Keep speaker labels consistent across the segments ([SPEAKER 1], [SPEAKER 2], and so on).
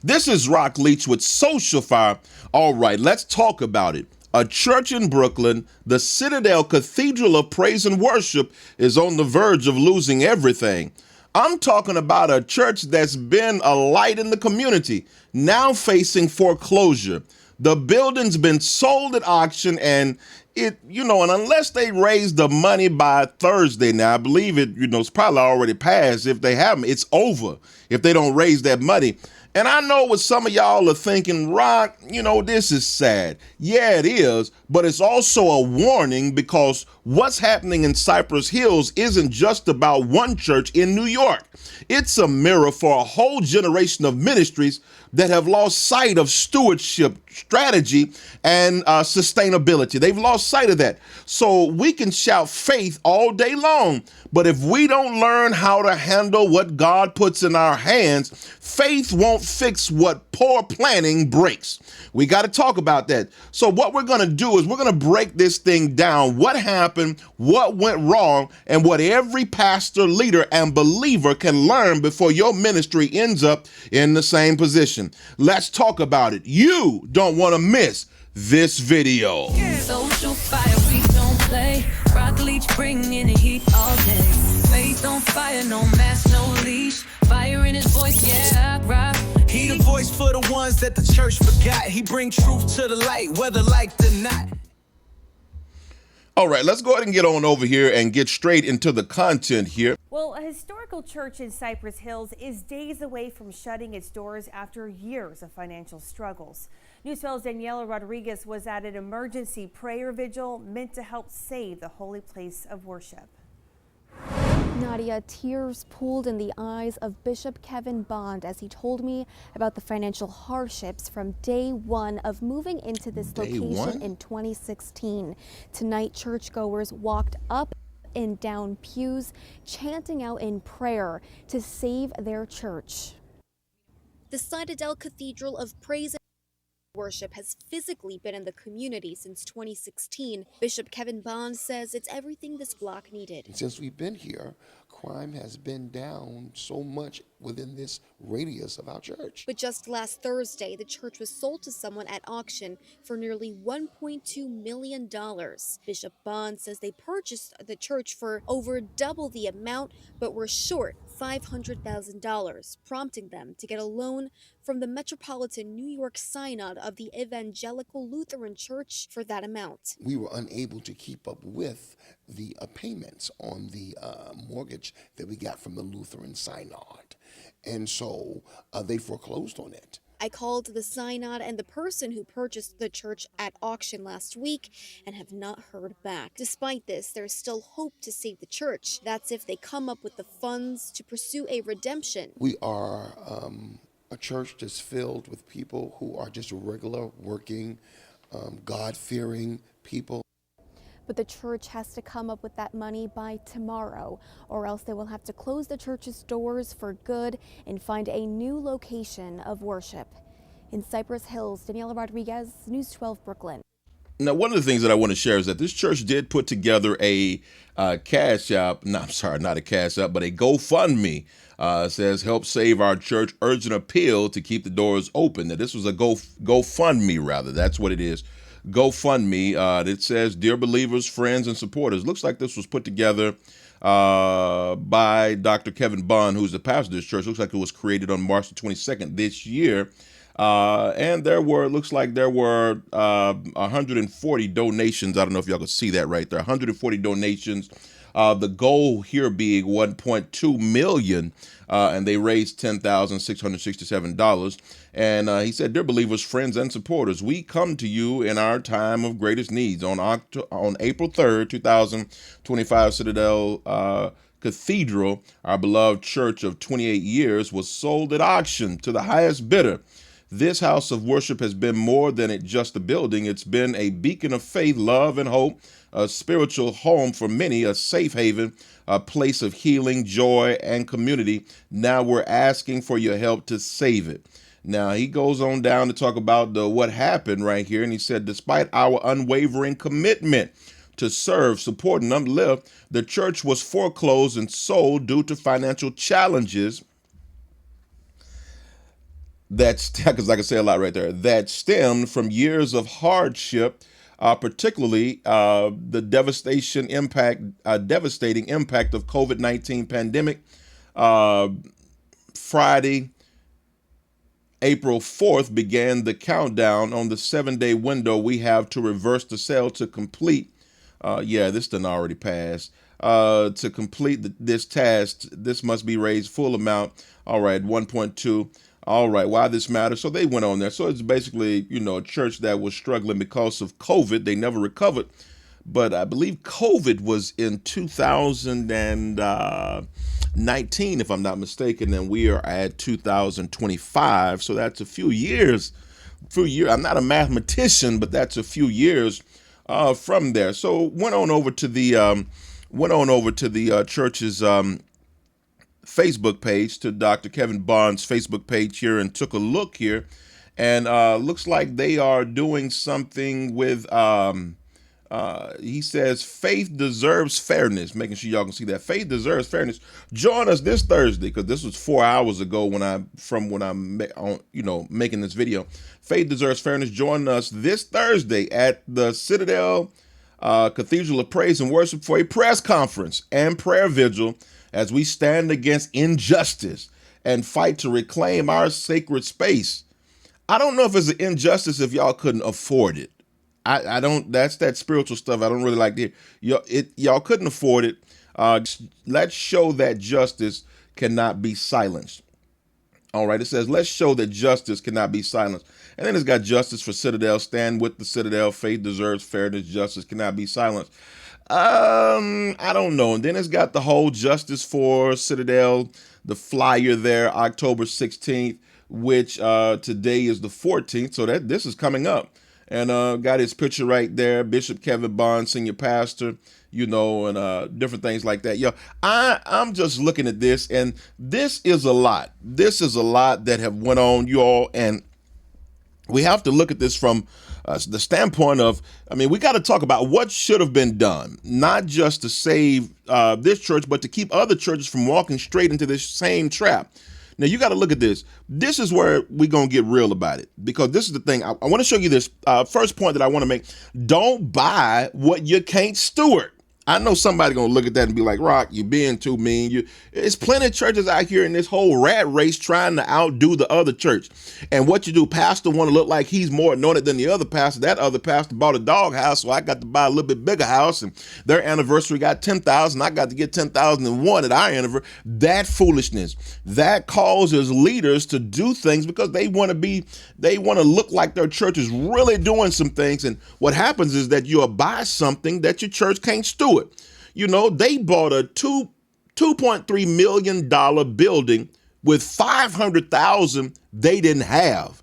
[SPEAKER 1] This is Rock Leach with SocialFire. All right, let's talk about it. A church in Brooklyn, the Citadel Cathedral of Praise and Worship, is on the verge of losing everything. I'm talking about a church that's been a light in the community, now facing foreclosure. The building's been sold at auction, and and unless they raise the money by Thursday, now I believe it's probably already passed. If they haven't, it's over if they don't raise that money. And I know what some of y'all are thinking, Rock, this is sad. Yeah, it is, but it's also a warning, because what's happening in Cypress Hills isn't just about one church in New York. It's a mirror for a whole generation of ministries that have lost sight of stewardship, strategy, and sustainability. They've lost sight of that. So we can shout faith all day long, but if we don't learn how to handle what God puts in our hands, faith won't fix what poor planning breaks. We got to talk about that. So what we're going to do is we're going to break this thing down. What happened, what went wrong, and what every pastor, leader, and believer can learn before your ministry ends up in the same position. Let's talk about it. You don't want to miss this video.
[SPEAKER 2] Social fire, we don't play. Rock Leach bringing the heat all day. Faith on fire, no mask, no leash. Fire in his voice, yeah, rock.
[SPEAKER 3] He the voice for the ones that the church forgot. He bring truth to the light, whether liked or not.
[SPEAKER 1] All right, let's go ahead and get on over here and get straight into the content here.
[SPEAKER 4] Well, a historical church in Cypress Hills is days away from shutting its doors after years of financial struggles. Newsfell's Daniela Rodriguez was at an emergency prayer vigil meant to help save the holy place of worship.
[SPEAKER 5] Nadia, tears pooled in the eyes of Bishop Kevin Bond as he told me about the financial hardships from day one of moving into this location in 2016. Tonight, churchgoers walked up and down pews, chanting out in prayer to save their church. The Citadel Cathedral of Praise and Worship has physically been in the community since 2016. Bishop Kevin Bond says it's everything this block needed.
[SPEAKER 6] Since we've been here, crime has been down so much within this radius of our church.
[SPEAKER 5] But just last Thursday, the church was sold to someone at auction for nearly $1.2 million. Bishop Bond says they purchased the church for over double the amount, but were short $500,000, prompting them to get a loan from the Metropolitan New York Synod of the Evangelical Lutheran Church for that amount.
[SPEAKER 6] We were unable to keep up with the payments on the mortgage that we got from the Lutheran Synod. And so they foreclosed on it.
[SPEAKER 5] I called the Synod and the person who purchased the church at auction last week and have not heard back. Despite this, there's still hope to save the church. That's if they come up with the funds to pursue a redemption.
[SPEAKER 6] We are a church that's filled with people who are just regular, working, God-fearing people.
[SPEAKER 5] But the church has to come up with that money by tomorrow, or else they will have to close the church's doors for good and find a new location of worship. In Cypress Hills, Daniela Rodriguez, News 12 Brooklyn.
[SPEAKER 1] Now, one of the things that I want to share is that this church did put together a CashApp, not a CashApp, but a GoFundMe. Says, help save our church, urgent appeal to keep the doors open. Now, this was a GoFundMe, rather. That's what it is. GoFundMe. It says, dear believers, friends, and supporters. Looks like this was put together by Dr. Kevin Bond, who's the pastor of this church. Looks like it was created on March the 22nd this year. And there were 140 donations. I don't know if y'all can see that right there. 140 donations. The goal here being 1.2 million, and they raised $10,667. And he said, dear believers, friends, and supporters, we come to you in our time of greatest needs. On April 3rd, 2025, Citadel Cathedral, our beloved church of 28 years, was sold at auction to the highest bidder. This house of worship has been more than just a building. It's been a beacon of faith, love, and hope, a spiritual home for many, a safe haven, a place of healing, joy, and community. Now we're asking for your help to save it. Now, he goes on down to talk about what happened right here. And he said, despite our unwavering commitment to serve, support, and uplift, the church was foreclosed and sold due to financial challenges. that's because I can say a lot right there, that stemmed from years of hardship, particularly the devastating impact of COVID-19 pandemic. Friday, April 4th began the countdown on the 7-day window we have to reverse the sale to complete. This done already passed. To complete this task, this must be raised full amount. All right, 1.2. All right, why this matters? So they went on there. So it's basically, a church that was struggling because of COVID. They never recovered. But I believe COVID was in 2019, if I'm not mistaken, and we are at 2025. So that's a few years. I'm not a mathematician, but that's a few years from there. So went on over to the church's Facebook page, to Dr. Kevin Bond's Facebook page here, and took a look here, and looks like they are doing something with. He says faith deserves fairness. Making sure y'all can see that faith deserves fairness. Join us this Thursday, because this was 4 hours ago when I'm making this video. Faith deserves fairness. Join us this Thursday at the Citadel Cathedral of Praise and Worship for a press conference and prayer vigil as we stand against injustice and fight to reclaim our sacred space. I don't know if it's an injustice if y'all couldn't afford it. I don't. That's that spiritual stuff I don't really like to hear. Y'all couldn't afford it. Let's show that justice cannot be silenced. All right, it says, let's show that justice cannot be silenced. And then it's got justice for Citadel. Stand with the Citadel. Faith deserves fairness. Justice cannot be silenced. I don't know. And then it's got the whole justice for Citadel, the flyer there, October 16th, which today is the 14th. So this is coming up. And got his picture right there, Bishop Kevin Bond, senior pastor, and different things like that. I'm just looking at this, and this is a lot. This is a lot that have went on, you all, and we have to look at this from the standpoint of, we got to talk about what should have been done, not just to save this church, but to keep other churches from walking straight into this same trap. Now, you got to look at this. This is where we're going to get real about it, because this is the thing. I want to show you this first point that I want to make. Don't buy what you can't steward. I know somebody going to look at that and be like, Rock, you're being too mean. It's plenty of churches out here in this whole rat race trying to outdo the other church. And what you do, pastor want to look like he's more anointed than the other pastor. That other pastor bought a dog house, so I got to buy a little bit bigger house. And their anniversary got 10,000. I got to get 10,001 at our anniversary. That foolishness, that causes leaders to do things because they want to look like their church is really doing some things. And what happens is that you'll buy something that your church can't steward. They bought a $2.3 million building with $500,000 they didn't have.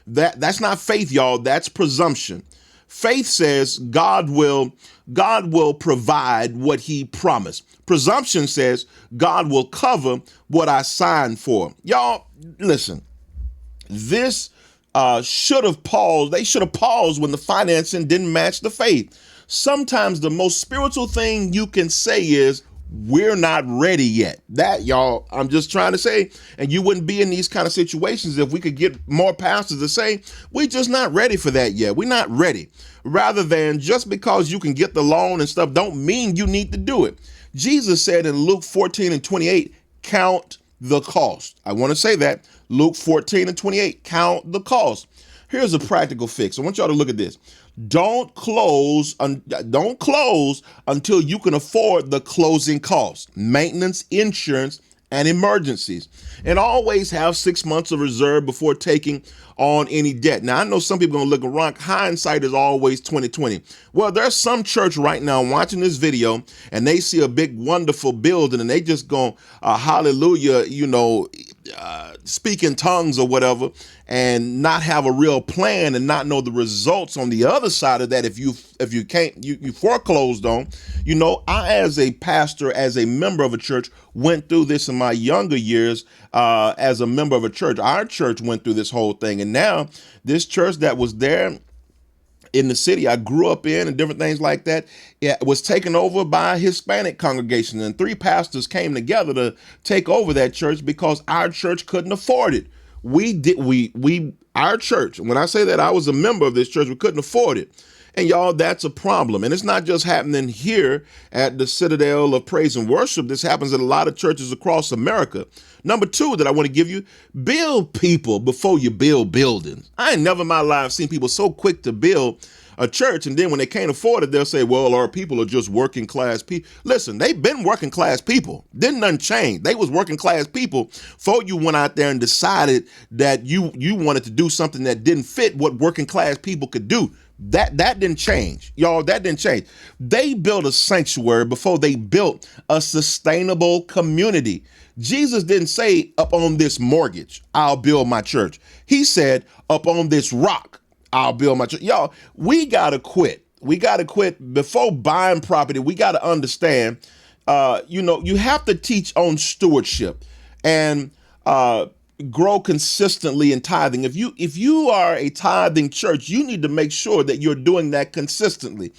[SPEAKER 1] That's not faith, y'all. That's presumption. Faith says God will provide what he promised. Presumption says God will cover what I signed for. Y'all, listen, this should have paused. They should have paused when the financing didn't match the faith. Sometimes the most spiritual thing you can say is, we're not ready yet. That, y'all, I'm just trying to say, and you wouldn't be in these kind of situations if we could get more pastors to say, we're just not ready for that yet. We're not ready. Rather than just because you can get the loan and stuff don't mean you need to do it. Jesus said in Luke 14:28, count the cost. I want to say that. Luke 14:28, count the cost. Here's a practical fix. I want y'all to look at this. Don't close until you can afford the closing costs, maintenance, insurance, and emergencies. And always have 6 months of reserve before taking on any debt. Now, I know some people are going to look around. Hindsight is always 2020. Well, there's some church right now watching this video, and they see a big, wonderful building, and they just go, hallelujah, speak in tongues or whatever, and not have a real plan and not know the results on the other side of that. If you foreclosed on, I, as a pastor, as a member of a church, went through this in my younger years as a member of a church. Our church went through this whole thing. And now this church that was there in the city I grew up in and different things like that, it was taken over by a Hispanic congregation, and 3 pastors came together to take over that church because our church couldn't afford it. our church, when I say that I was a member of this church, we couldn't afford it. And y'all, that's a problem. And it's not just happening here at the Citadel of Praise and Worship. This happens at a lot of churches across America. Number two that I want to give you, build people before you build buildings. I ain't never in my life seen people so quick to build a church, and then when they can't afford it, they'll say, well, our people are just working class people. Listen, they've been working class people. Didn't nothing change. They was working class people before you went out there and decided that you wanted to do something that didn't fit what working class people could do. That didn't change. Y'all, that didn't change. They built a sanctuary before they built a sustainable community. Jesus didn't say, up on this mortgage, I'll build my church. He said, up on this rock, I'll build my church. Y'all, we got to quit. We got to quit before buying property. We got to understand, you have to teach on stewardship and grow consistently in tithing. If you are a tithing church, you need to make sure that you're doing that consistently.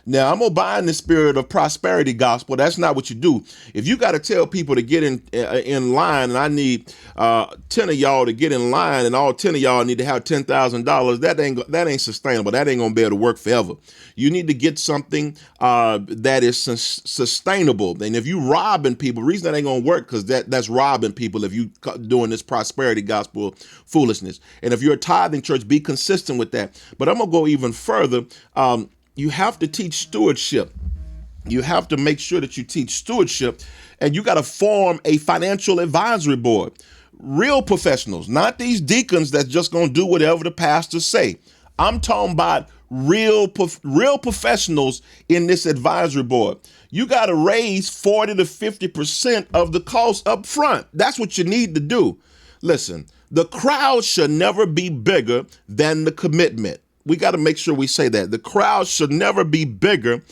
[SPEAKER 1] Now, I'm going to buy in the spirit of prosperity gospel. That's not what you do. If you got to tell people to get in line, and I need 10 of y'all to get in line, and all 10 of y'all need to have $10,000, that ain't sustainable. That ain't going to be able to work forever. You need to get something that is sustainable. And if you robbing people, the reason that ain't going to work, because that's robbing people if you doing this prosperity gospel foolishness. And if you're a tithing church, be consistent with that. But I'm going to go even further. You have to teach stewardship. You have to make sure that you teach stewardship, and you got to form a financial advisory board. Real professionals, not these deacons that's just going to do whatever the pastors say. I'm talking about real professionals in this advisory board. You got to raise 40 to 50% of the cost up front. That's what you need to do. Listen, the crowd should never be bigger than the commitment. We got to make sure we say that. The crowd should never be bigger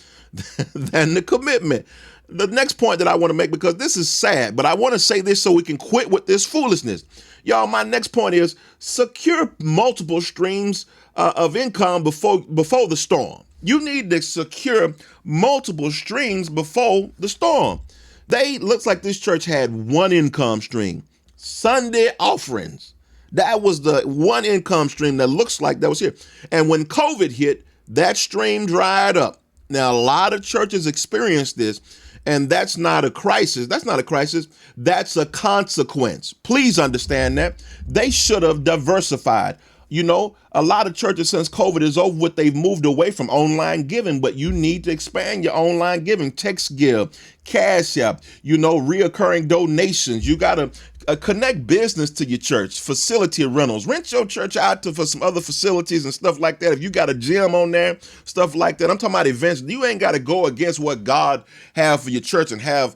[SPEAKER 1] than the commitment. The next point that I want to make, because this is sad, but I want to say this so we can quit with this foolishness. Y'all, my next point is secure multiple streams of income before the storm. You need to secure multiple streams before the storm. Looks like this church had one income stream, Sunday offerings. That was the one income stream that looks like that was here. And when COVID hit, that stream dried up. Now, a lot of churches experience this, and that's not a crisis. That's not a crisis. That's a consequence. Please understand that. They should have diversified. You know, a lot of churches since COVID is over with, they've moved away from online giving, but you need to expand your online giving. Text give, CashApp, reoccurring donations. You got to connect business to your church, facility rentals, rent your church out for some other facilities and stuff like that. If you got a gym on there, stuff like that. I'm talking about events. You ain't got to go against what God have for your church and have,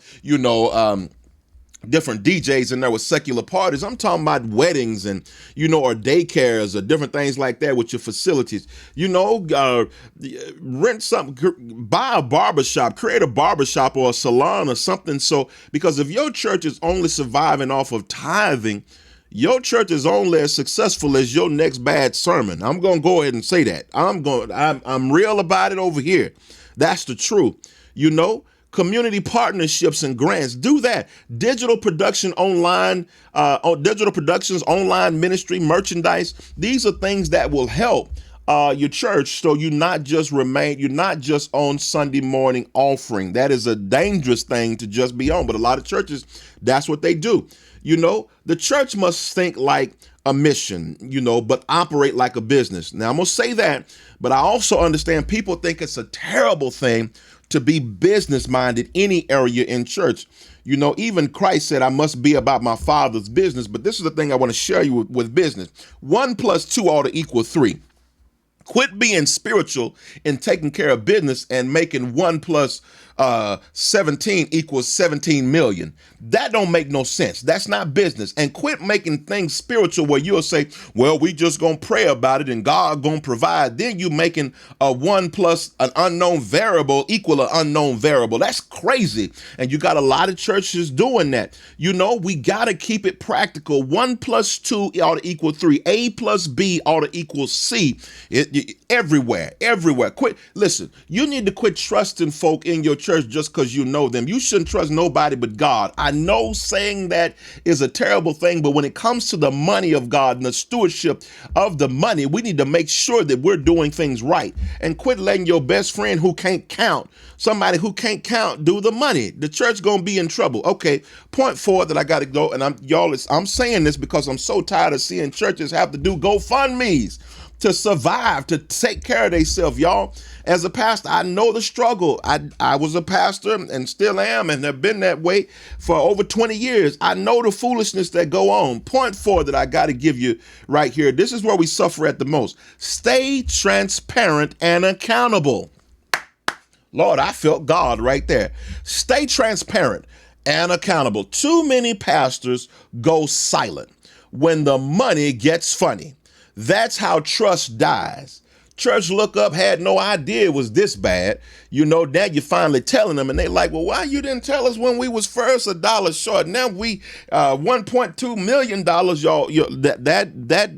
[SPEAKER 1] different DJs in there with secular parties. I'm talking about weddings and, or daycares or different things like that with your facilities. Rent something, buy a barbershop, create a barbershop or a salon or something. So, because if your church is only surviving off of tithing, your church is only as successful as your next bad sermon. I'm going to go ahead and say that. I'm real about it over here. That's the truth. Community partnerships and grants. Do that. Digital production online, digital productions, online ministry, merchandise. These are things that will help your church. So you're not just on Sunday morning offering. That is a dangerous thing to just be on. But a lot of churches, that's what they do. The church must think like a mission, but operate like a business. Now I'm going to say that, but I also understand people think it's a terrible thing to be business minded any area in church. Even Christ said, I must be about my Father's business. But this is the thing I want to share you with business. 1 + 2 ought to equal 3. Quit being spiritual and taking care of business and making 1 + 17 = 17 million. That don't make no sense. That's not business. And quit making things spiritual where you'll say, well, we just gonna pray about it and God gonna provide. Then you making a 1 + an unknown variable equal an unknown variable. That's crazy. And you got a lot of churches doing that. We gotta keep it practical. 1 + 2 ought to equal 3. A + B ought to equal C. Everywhere. Quit. Listen, you need to quit trusting folk in your church just because you know them. You shouldn't trust nobody but God. I know saying that is a terrible thing, but when it comes to the money of God and the stewardship of the money, we need to make sure that we're doing things right and quit letting your best friend who can't count, somebody who can't count, do the money. The church gonna be in trouble. Okay, point 4 that I got to go, and I'm saying this because I'm so tired of seeing churches have to do GoFundMes to survive, to take care of themselves, y'all. As a pastor, I know the struggle. I was a pastor and still am and have been that way for over 20 years. I know the foolishness that go on. Point 4 that I got to give you right here. This is where we suffer at the most. Stay transparent and accountable. Lord, I felt God right there. Stay transparent and accountable. Too many pastors go silent when the money gets funny. That's how trust dies. Church look up, had no idea it was this bad. You know, now you're finally telling them, and they like, well, why you didn't tell us when we was first $1 short? Now we $1.2 million, y'all. That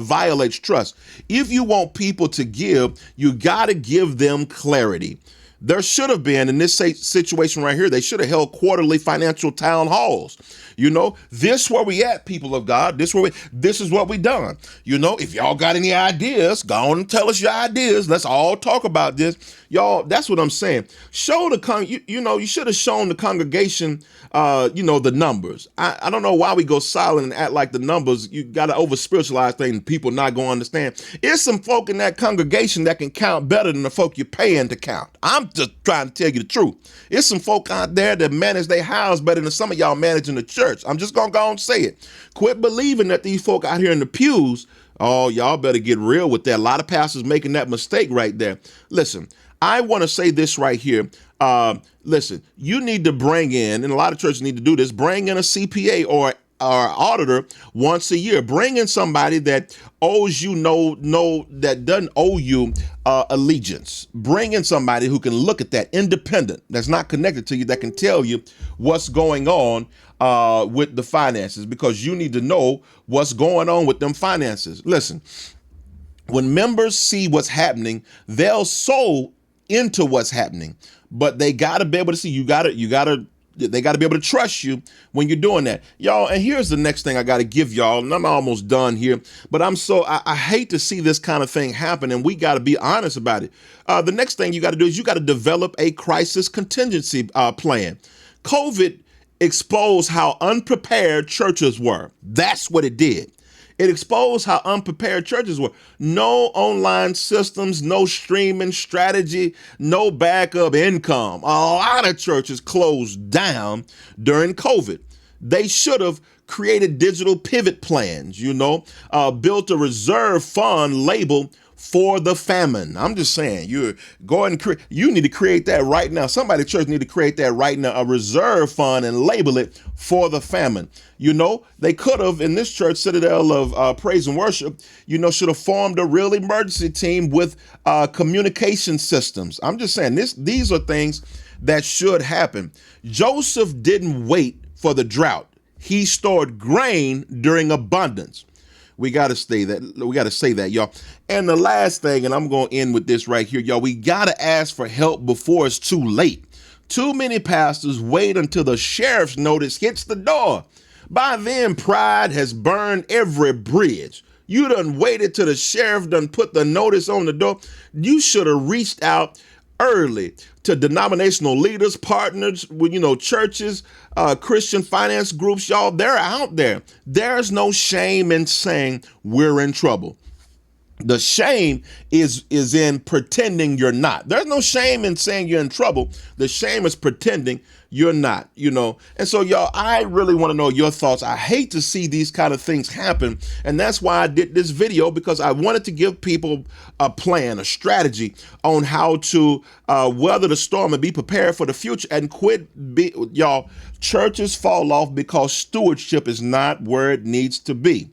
[SPEAKER 1] violates trust. If you want people to give, you got to give them clarity. There should have been, in this situation right here, they should have held quarterly financial town halls. You know, this where we at, people of God. This is what we done. You know, if y'all got any ideas, go on and tell us your ideas. Let's all talk about this. Y'all, that's what I'm saying. Show you should have shown the congregation, the numbers. I don't know why we go silent and act like the numbers, you got to over spiritualize things and people not going to understand. There's some folk in that congregation that can count better than the folk you're paying to count. I'm just trying to tell you the truth. There's some folk out there that manage their house better than some of y'all managing the church. I'm just going to go and say it. Quit believing that these folk out here in the pews, oh, y'all better get real with that. A lot of pastors making that mistake right there. Listen, I want to say this right here. Listen, you need to bring in, and a lot of churches need to do this, bring in a CPA or auditor once a year. Bring in somebody that owes you that doesn't owe you allegiance. Bring in somebody who can look at that, independent, that's not connected to you, that can tell you what's going on with the finances, because you need to know what's going on with them finances. Listen, when members see what's happening, they'll sow into what's happening, but they got to be able to see. They got to be able to trust you when you're doing that, y'all. And here's the next thing I got to give y'all, and I'm almost done here, but I hate to see this kind of thing happen, and we got to be honest about it. The next thing you got to do is you got to develop a crisis contingency plan. COVID exposed how unprepared churches were. That's what it did. It exposed how unprepared churches were. No online systems, no streaming strategy, no backup income. A lot of churches closed down during COVID. They should have created digital pivot plans, built a reserve fund label for the famine. I'm just saying, you need to create that right now. Somebody at church need to create that right now, a reserve fund, and label it for the famine. They could have, in this church, Citadel of Praise and Worship, should have formed a real emergency team with communication systems. I'm just saying, these are things that should happen. Joseph didn't wait for the drought. He stored grain during abundance. We got to say that, y'all. And the last thing, and I'm going to end with this right here, y'all, we got to ask for help before it's too late. Too many pastors wait until the sheriff's notice hits the door. By then, pride has burned every bridge. You done waited till the sheriff done put the notice on the door. You should have reached out early to denominational leaders, partners with, churches, Christian finance groups. Y'all, they're out there. There's no shame in saying we're in trouble. The shame is in pretending you're not. There's no shame in saying you're in trouble. The shame is pretending you're not, And so, y'all, I really want to know your thoughts. I hate to see these kind of things happen. And that's why I did this video, because I wanted to give people a plan, a strategy on how to weather the storm and be prepared for the future, and y'all, churches fall off because stewardship is not where it needs to be.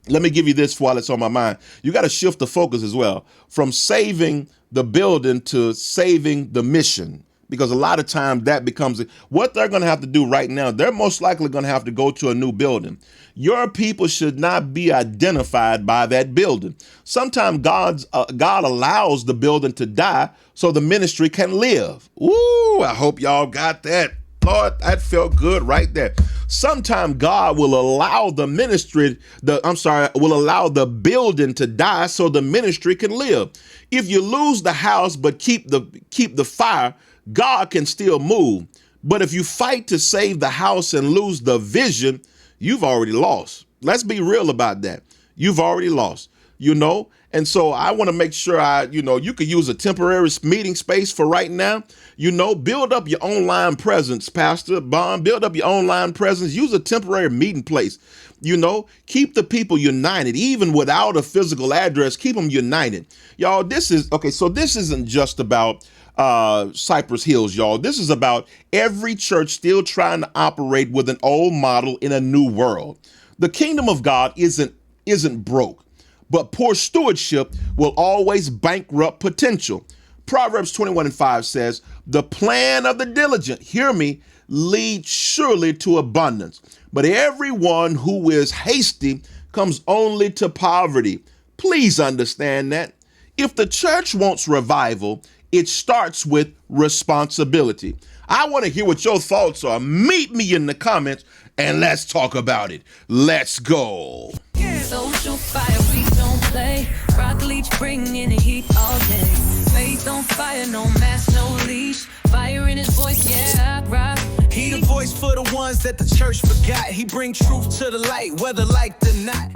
[SPEAKER 1] Let me give you this while it's on my mind. You got to shift the focus as well from saving the building to saving the mission. Because a lot of times that becomes what they're going to have to do right now. They're most likely going to have to go to a new building. Your people should not be identified by that building. Sometimes God allows the building to die so the ministry can live. Ooh, I hope y'all got that. Lord, that felt good right there. Sometimes God will allow the ministry, will allow the building to die so the ministry can live. If you lose the house but keep the fire, God can still move. But if you fight to save the house and lose the vision, you've already lost. Let's be real about that. You've already lost, And so I want to make sure you could use a temporary meeting space for right now. Build up your online presence, Pastor Bond. Build up your online presence. Use a temporary meeting place. Keep the people united, even without a physical address. Keep them united. Y'all, this isn't just about Cypress Hills, y'all. This is about every church still trying to operate with an old model in a new world. The kingdom of God isn't broke, but poor stewardship will always bankrupt potential. Proverbs 21:5 says, "The plan of the diligent, hear me, leads surely to abundance, but everyone who is hasty comes only to poverty." Please understand that. If the church wants revival, it starts with responsibility. I want to hear what your thoughts are. Meet me in the comments and let's talk about it. Let's go.
[SPEAKER 2] Social fire, we don't play. Rock leech bringing the heat all day. Faith on fire, no mask, no leash. Fire in his voice, yeah, I rock.
[SPEAKER 3] He the voice for the ones that the church forgot. He bring truth to the light, whether liked or not.